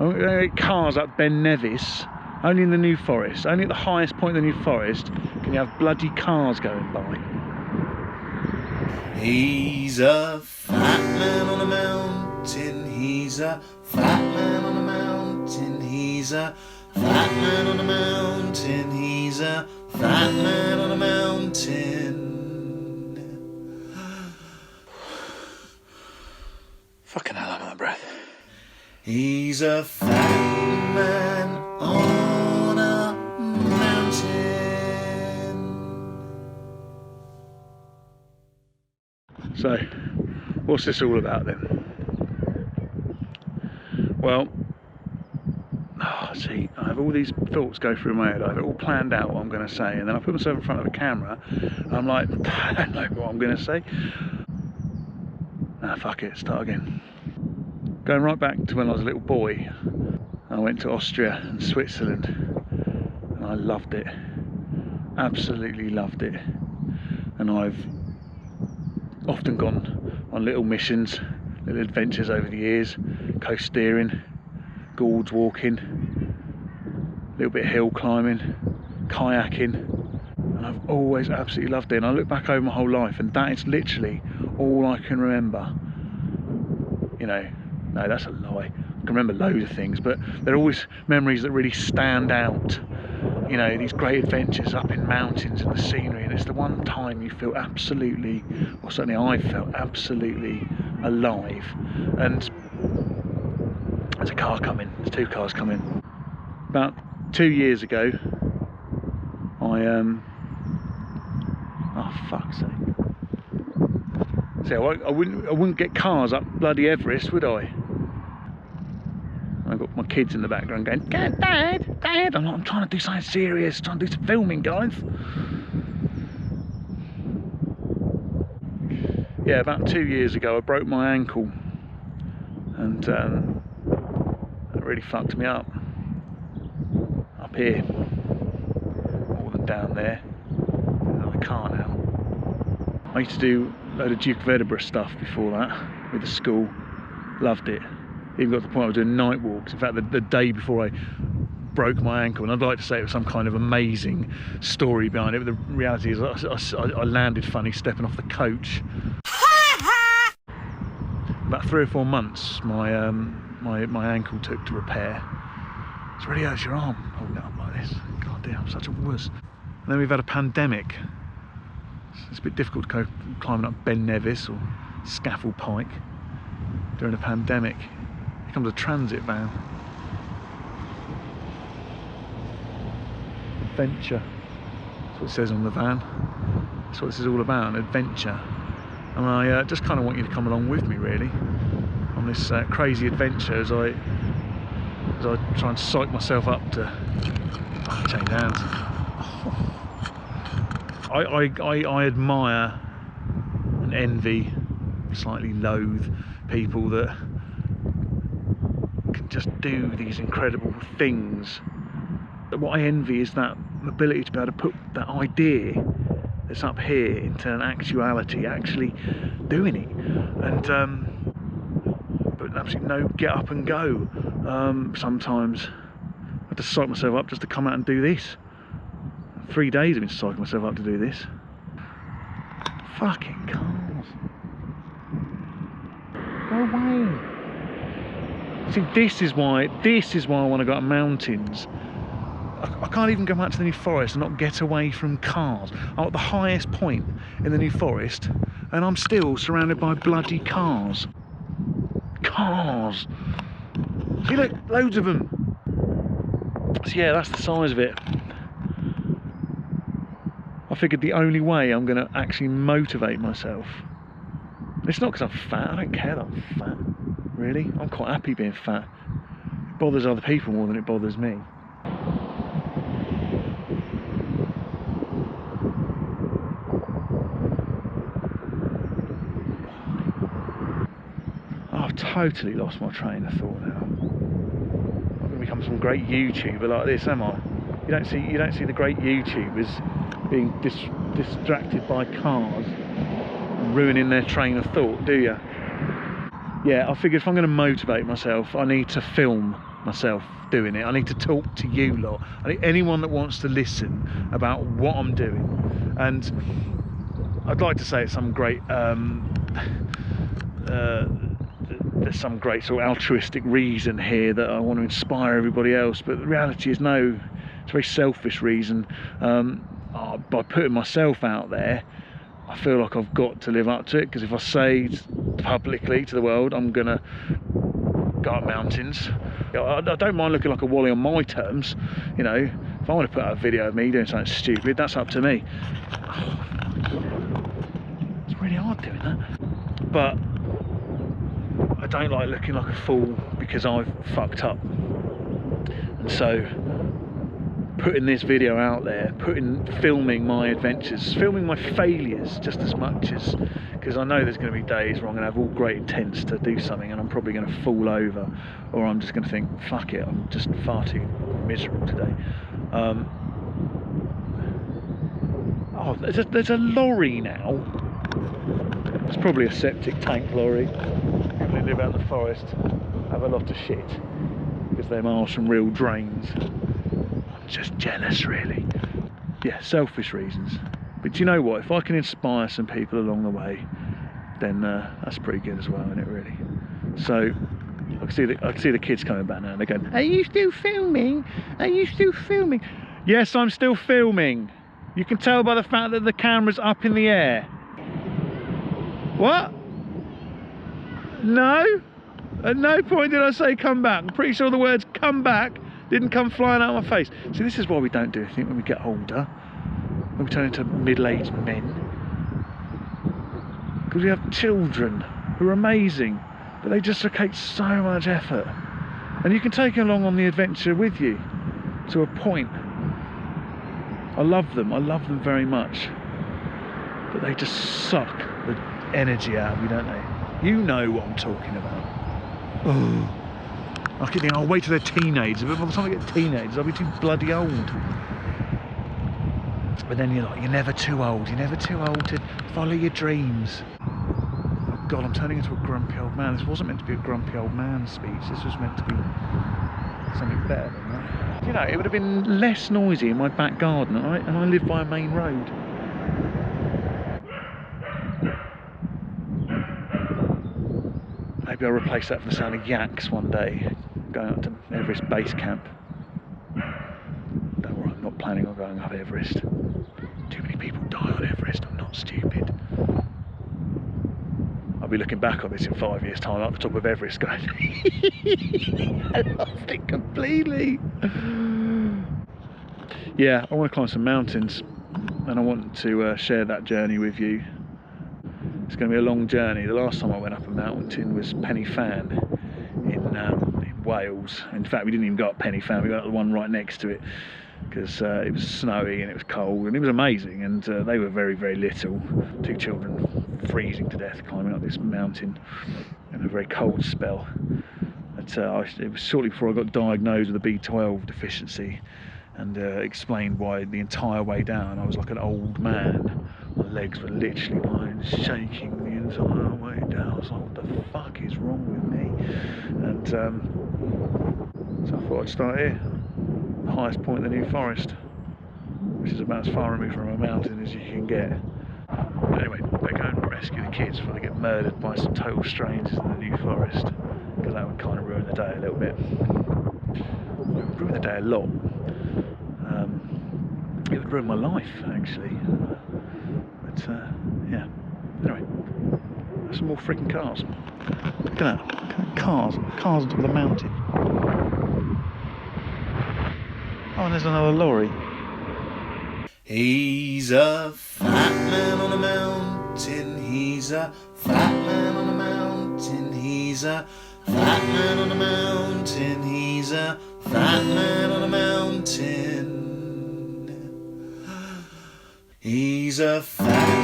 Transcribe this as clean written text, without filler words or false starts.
I'm going to get cars up Ben Nevis. Only in the New Forest, only at the highest point in the New Forest can you have bloody cars going by. He's a fat man on a mountain. He's a fat man on a mountain. He's a fat man on a mountain. He's a fat man on a mountain. Fucking hell, I'm out of breath. He's a fat man on a mountain. So, what's this all about then? Well, see, I have all these thoughts go through my head. I have it all planned out what I'm going to say, and then I put myself in front of a camera, and I'm like, I don't know what I'm going to say. Fuck it, start again. Going right back to when I was a little boy, I went to Austria and Switzerland, and I loved it. Absolutely loved it. And I've often gone on little missions, little adventures over the years, coast steering, gorge walking, a little bit of hill climbing, kayaking, and I've always absolutely loved it. And I look back over my whole life, and that is literally all I can remember. You know, no, that's a lie. I can remember loads of things, but they're always memories that really stand out. You know, these great adventures up in mountains and the scenery, and it's the one time you feel absolutely, or certainly I felt absolutely alive. And there's a car coming, there's two cars coming. About 2 years ago, oh fuck's sake. So I wouldn't get cars up bloody Everest, would I? I've got my kids in the background going, Dad, Dad. I'm trying to do something serious, trying to do some filming, guys. Yeah, about 2 years ago I broke my ankle, and that really fucked me up here more than down there. I'm in the car now. I used to do a load of Duke of Edinburgh stuff before that with the school. Loved it. Even got to the point I was doing night walks. In fact, the day before I broke my ankle, and I'd like to say it was some kind of amazing story behind it, but the reality is I landed funny stepping off the coach. About 3 or 4 months my ankle took to repair. It really hurts your arm holding it up like this. God damn, I'm such a wuss. And then we've had a pandemic. It's a bit difficult to go climbing up Ben Nevis or Scaffold Pike during a pandemic. Here comes a transit van. Adventure. That's what it says on the van. That's what this is all about, an adventure. And I just kind of want you to come along with me, really, on this crazy adventure as I try and psych myself up to change hands. I admire and envy, slightly loathe people that can just do these incredible things. But what I envy is that ability to be able to put that idea that's up here into an actuality, actually doing it, and but absolutely no get up and go. Sometimes I have to psych myself up just to come out and do this. 3 days I've been psyching myself up to do this. Fucking cars. Go away. See, this is why I want to go up mountains. I can't even go back to the New Forest and not get away from cars. I'm at the highest point in the New Forest and I'm still surrounded by bloody cars. Cars. See, look, loads of them. So yeah, that's the size of it. I figured the only way I'm going to actually motivate myself, it's not because I'm fat, I don't care that I'm fat, really. I'm quite happy being fat. It bothers other people more than it bothers me. I've totally lost my train of thought now. I'm going to become some great YouTuber like this, am I? You don't see the great YouTubers being distracted by cars and ruining their train of thought, do you? Yeah, I figured if I'm going to motivate myself, I need to film myself doing it. I need to talk to you lot. I need anyone that wants to listen about what I'm doing. And I'd like to say it's some great there's some great sort of altruistic reason here that I want to inspire everybody else, but the reality is no, it's a very selfish reason. By putting myself out there, I feel like I've got to live up to it, because if I say publicly to the world I'm gonna go up mountains, I don't mind looking like a wally on my terms. You know, if I want to put out a video of me doing something stupid, that's up to me. It's really hard doing that, but I don't like looking like a fool because I've fucked up. And so putting this video out there, filming my adventures, filming my failures just as much as, because I know there's going to be days where I'm going to have all great intents to do something and I'm probably going to fall over, or I'm just going to think, fuck it, I'm just far too miserable today. Oh, there's a lorry now. It's probably a septic tank lorry. People who live out in the forest have a lot of shit because they're miles from real drains. I'm just jealous, really. Yeah, selfish reasons. But do you know what? If I can inspire some people along the way, then that's pretty good as well, isn't it, really? So I can see the kids coming back now and they're going, "Are you still filming? Are you still filming?" Yes, I'm still filming. You can tell by the fact that the camera's up in the air. What? No? At no point did I say come back. I'm pretty sure the words come back didn't come flying out of my face. See, this is why we don't do anything when we get older, when we turn into middle-aged men. Because we have children who are amazing, but they just take so much effort. And you can take them along on the adventure with you to a point. I love them very much. But they just suck the energy out of you, don't they? You know what I'm talking about. Oh, I keep thinking, I'll wait till they're teenagers, but by the time I get teenagers, I'll be too bloody old. But then you're like, you're never too old. You're never too old to follow your dreams. Oh God, I'm turning into a grumpy old man. This wasn't meant to be a grumpy old man speech. This was meant to be something better than that. You know, it would have been less noisy in my back garden, right? And I live by a main road. Maybe I'll replace that for the sound of yaks one day, going up to Everest base camp. Don't worry, I'm not planning on going up Everest. Too many people die on Everest, I'm not stupid. I'll be looking back on this in 5 years' time up the top of Everest going, I lost it completely. Yeah, I want to climb some mountains and I want to share that journey with you. It's going to be a long journey. The last time I went up a mountain was Pen y Fan in Wales. In fact, we didn't even go up Pen y Fan, we went up the one right next to it because it was snowy and it was cold and it was amazing, and they were very, very little. 2 children freezing to death climbing up this mountain in a very cold spell. But it was shortly before I got diagnosed with a B12 deficiency, and explained why the entire way down I was like an old man. My legs were literally like shaking the entire way down. I was like, what the fuck is wrong with me? And so I thought I'd start here, the highest point in the New Forest, which is about as far removed from a mountain as you can get. But anyway, better go and rescue the kids before they get murdered by some total strangers in the New Forest, because that would kind of ruin the day a little bit. It would ruin the day a lot. It would ruin my life, actually. But yeah. Anyway, there's some more freaking cars. Look at that. Cars on top of the mountain. Oh, and there's another lorry. He's a fat man on a mountain. He's a fat man on a mountain. He's a fat man on a mountain. He's a fat man on a mountain. He's a fat